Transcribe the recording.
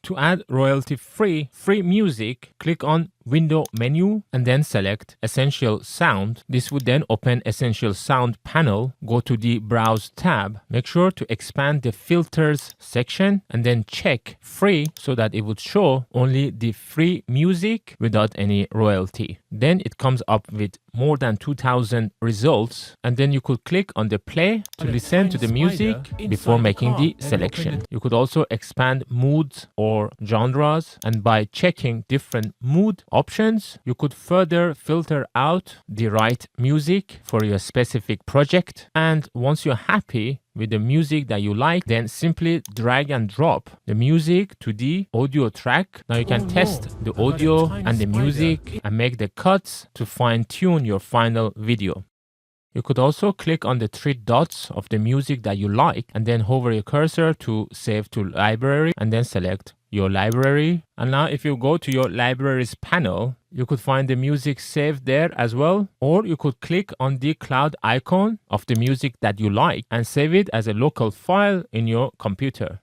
To add royalty-free free music, click on Window menu and then select Essential Sound. This would then open Essential Sound panel. Go to the Browse tab. Make sure to expand the Filters section and then check Free so that it would show only the free music without any royalty. Then it comes up with more than 2,000 results, and then you could click on the play to listen to the music before making the selection. You could also expand moods or genres, and by checking different mood options, you could further filter out the right music for your specific project. And once you're happy with the music that you like, then simply drag and drop the music to the audio track. Now you can test the audio and the music and make the cuts to fine-tune your final video. You could also click on the three dots of the music that you like and then hover your cursor to save to library and then select your library. And now if you go to your libraries panel, you could find the music saved there as well, or you could click on the cloud icon of the music that you like and save it as a local file in your computer.